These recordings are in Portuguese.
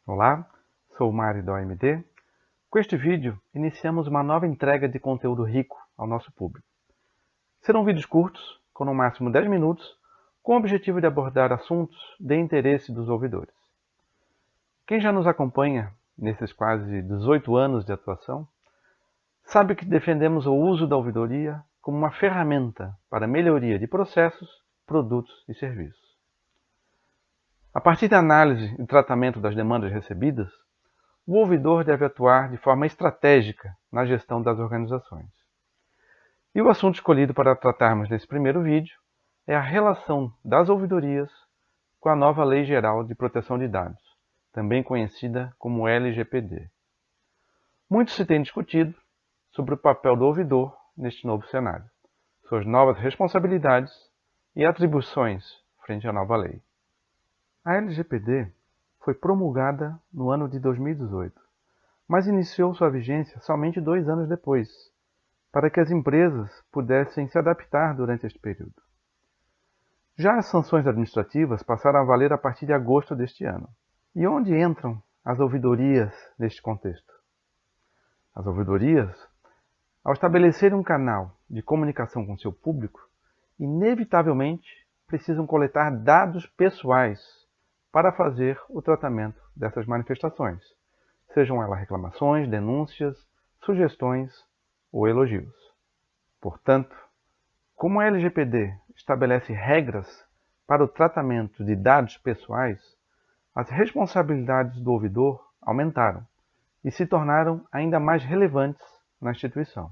Olá, sou o Mário da OMD. Com este vídeo, iniciamos uma nova entrega de conteúdo rico ao nosso público. Serão vídeos curtos, com no máximo 10 minutos, com o objetivo de abordar assuntos de interesse dos ouvidores. Quem já nos acompanha nesses quase 18 anos de atuação, sabe que defendemos o uso da ouvidoria como uma ferramenta para a melhoria de processos, produtos e serviços. A partir da análise e tratamento das demandas recebidas, o ouvidor deve atuar de forma estratégica na gestão das organizações. E o assunto escolhido para tratarmos nesse primeiro vídeo é a relação das ouvidorias com a nova Lei Geral de Proteção de Dados, também conhecida como LGPD. Muito se tem discutido sobre o papel do ouvidor neste novo cenário, suas novas responsabilidades e atribuições frente à nova lei. A LGPD foi promulgada no ano de 2018, mas iniciou sua vigência somente 2 anos depois, para que as empresas pudessem se adaptar durante este período. Já as sanções administrativas passaram a valer a partir de agosto deste ano. E onde entram as ouvidorias neste contexto? As ouvidorias, ao estabelecer um canal de comunicação com seu público, inevitavelmente precisam coletar dados pessoais para fazer o tratamento dessas manifestações, sejam elas reclamações, denúncias, sugestões ou elogios. Portanto, como a LGPD estabelece regras para o tratamento de dados pessoais, as responsabilidades do ouvidor aumentaram e se tornaram ainda mais relevantes na instituição.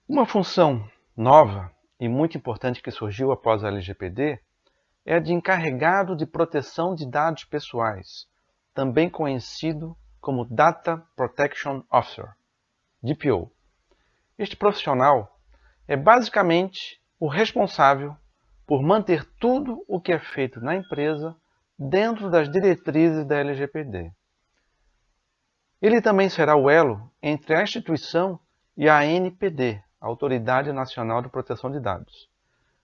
Uma função nova e muito importante que surgiu após a LGPD é a de encarregado de proteção de dados pessoais, também conhecido como Data Protection Officer, DPO. Este profissional é basicamente o responsável por manter tudo o que é feito na empresa dentro das diretrizes da LGPD. Ele também será o elo entre a instituição e a ANPD, a Autoridade Nacional de Proteção de Dados,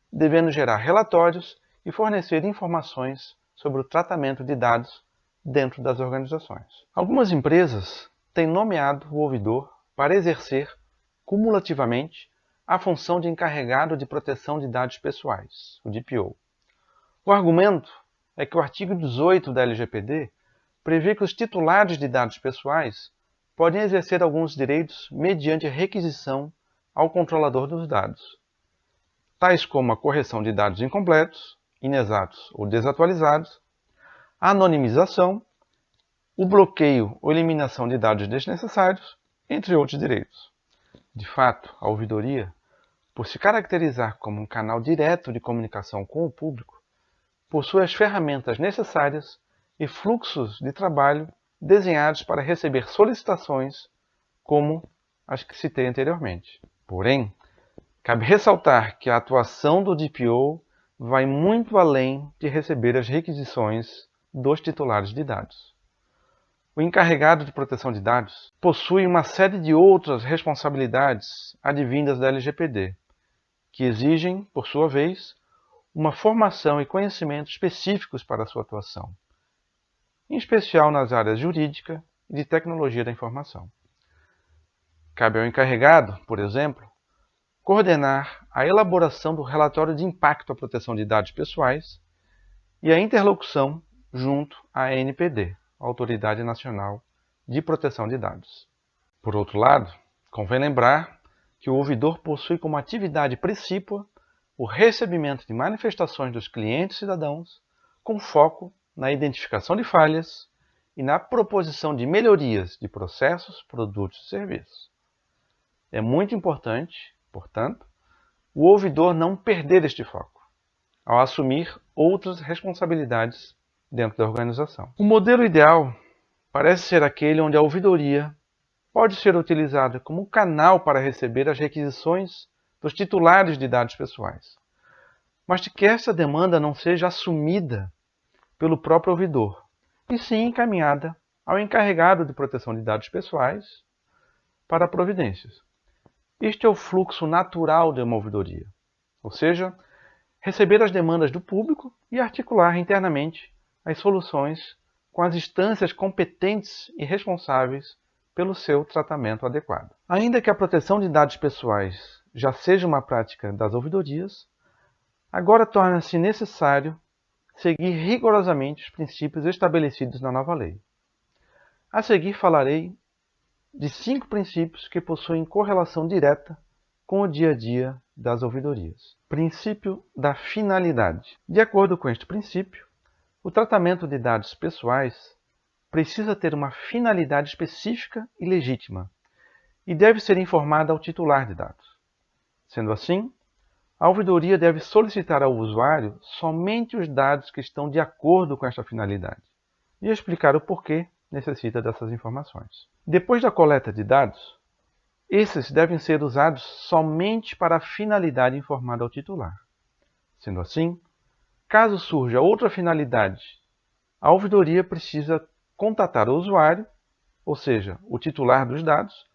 devendo gerar relatórios e fornecer informações sobre o tratamento de dados dentro das organizações. Algumas empresas têm nomeado o ouvidor para exercer, cumulativamente, a função de encarregado de proteção de dados pessoais, o DPO. O argumento é que o artigo 18 da LGPD prevê que os titulares de dados pessoais podem exercer alguns direitos mediante requisição ao controlador dos dados, tais como a correção de dados incompletos, inexatos ou desatualizados, a anonimização, o bloqueio ou eliminação de dados desnecessários, entre outros direitos. De fato, a ouvidoria, por se caracterizar como um canal direto de comunicação com o público, possui as ferramentas necessárias e fluxos de trabalho desenhados para receber solicitações como as que citei anteriormente. Porém, cabe ressaltar que a atuação do DPO vai muito além de receber as requisições dos titulares de dados. O encarregado de proteção de dados possui uma série de outras responsabilidades advindas da LGPD, que exigem, por sua vez, uma formação e conhecimento específicos para a sua atuação, em especial nas áreas jurídica e de tecnologia da informação. Cabe ao encarregado, por exemplo, coordenar a elaboração do relatório de impacto à proteção de dados pessoais e a interlocução junto à ANPD, Autoridade Nacional de Proteção de Dados. Por outro lado, convém lembrar que o ouvidor possui como atividade precípua o recebimento de manifestações dos clientes e cidadãos com foco na identificação de falhas e na proposição de melhorias de processos, produtos e serviços. É muito importante, portanto, o ouvidor não perder este foco, ao assumir outras responsabilidades dentro da organização. O modelo ideal parece ser aquele onde a ouvidoria pode ser utilizada como canal para receber as requisições dos titulares de dados pessoais, mas de que essa demanda não seja assumida pelo próprio ouvidor, e sim encaminhada ao encarregado de proteção de dados pessoais para providências. Este é o fluxo natural de uma ouvidoria, ou seja, receber as demandas do público e articular internamente as soluções com as instâncias competentes e responsáveis pelo seu tratamento adequado. Ainda que a proteção de dados pessoais já seja uma prática das ouvidorias, agora torna-se necessário seguir rigorosamente os princípios estabelecidos na nova lei. A seguir falarei de 5 princípios que possuem correlação direta com o dia a dia das ouvidorias. Princípio da finalidade. De acordo com este princípio, o tratamento de dados pessoais precisa ter uma finalidade específica e legítima e deve ser informada ao titular de dados. Sendo assim, a ouvidoria deve solicitar ao usuário somente os dados que estão de acordo com esta finalidade e explicar o porquê necessita dessas informações. Depois da coleta de dados, esses devem ser usados somente para a finalidade informada ao titular. Sendo assim, caso surja outra finalidade, a ouvidoria precisa contatar o usuário, ou seja, o titular dos dados,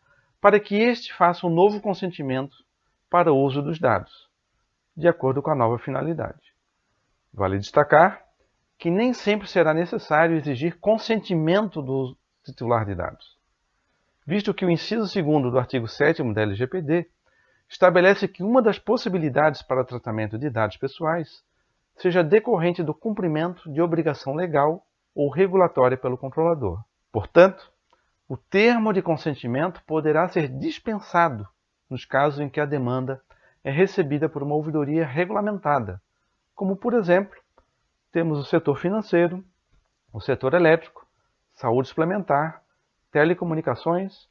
para que este faça um novo consentimento para o uso dos dados, de acordo com a nova finalidade. Vale destacar que nem sempre será necessário exigir consentimento do titular de dados, visto que o inciso 2º do artigo 7º da LGPD estabelece que uma das possibilidades para tratamento de dados pessoais seja decorrente do cumprimento de obrigação legal ou regulatória pelo controlador. Portanto, o termo de consentimento poderá ser dispensado nos casos em que a demanda é recebida por uma ouvidoria regulamentada, como, por exemplo, temos o setor financeiro, o setor elétrico, saúde suplementar, telecomunicações,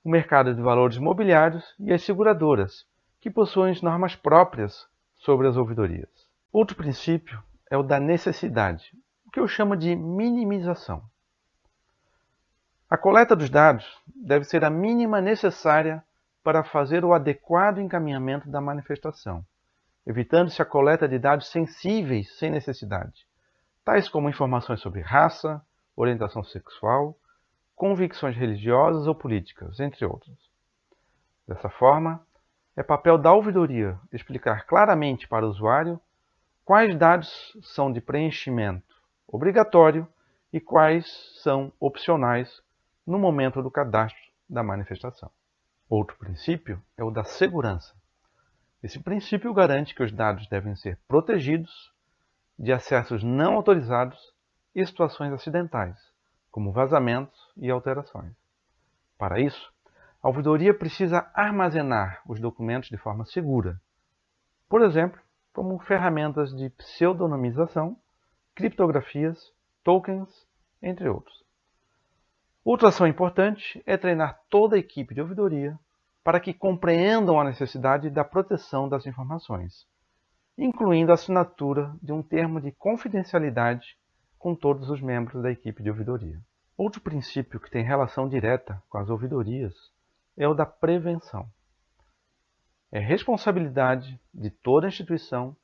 o mercado de valores mobiliários e as seguradoras, que possuem normas próprias sobre as ouvidorias. Outro princípio é o da necessidade, o que eu chamo de minimização. A coleta dos dados deve ser a mínima necessária para fazer o adequado encaminhamento da manifestação, evitando-se a coleta de dados sensíveis sem necessidade, tais como informações sobre raça, orientação sexual, convicções religiosas ou políticas, entre outros. Dessa forma, é papel da ouvidoria explicar claramente para o usuário quais dados são de preenchimento obrigatório e quais são opcionais no momento do cadastro da manifestação. Outro princípio é o da segurança. Esse princípio garante que os dados devem ser protegidos de acessos não autorizados e situações acidentais, como vazamentos e alterações. Para isso, a ouvidoria precisa armazenar os documentos de forma segura, por exemplo, como ferramentas de pseudonimização, criptografias, tokens, entre outros. Outra ação importante é treinar toda a equipe de ouvidoria para que compreendam a necessidade da proteção das informações, incluindo a assinatura de um termo de confidencialidade com todos os membros da equipe de ouvidoria. Outro princípio que tem relação direta com as ouvidorias é o da prevenção. É responsabilidade de toda a instituição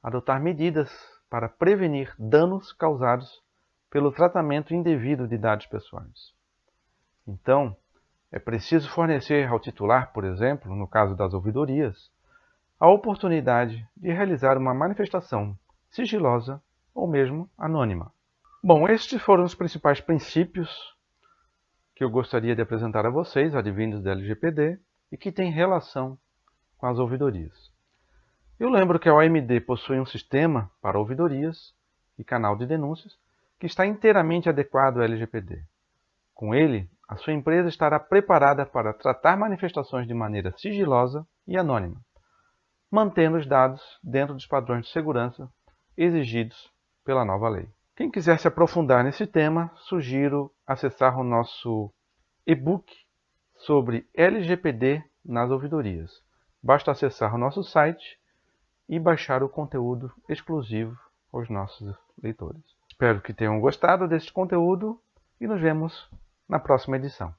adotar medidas para prevenir danos causados pelo tratamento indevido de dados pessoais. Então, é preciso fornecer ao titular, por exemplo, no caso das ouvidorias, a oportunidade de realizar uma manifestação sigilosa ou mesmo anônima. Bom, estes foram os principais princípios que eu gostaria de apresentar a vocês, advindos da LGPD, e que têm relação com as ouvidorias. Eu lembro que a OMD possui um sistema para ouvidorias e canal de denúncias que está inteiramente adequado à LGPD. Com ele, a sua empresa estará preparada para tratar manifestações de maneira sigilosa e anônima, mantendo os dados dentro dos padrões de segurança exigidos pela nova lei. Quem quiser se aprofundar nesse tema, sugiro acessar o nosso e-book sobre LGPD nas ouvidorias. Basta acessar o nosso site e baixar o conteúdo exclusivo aos nossos leitores. Espero que tenham gostado deste conteúdo e nos vemos na próxima edição.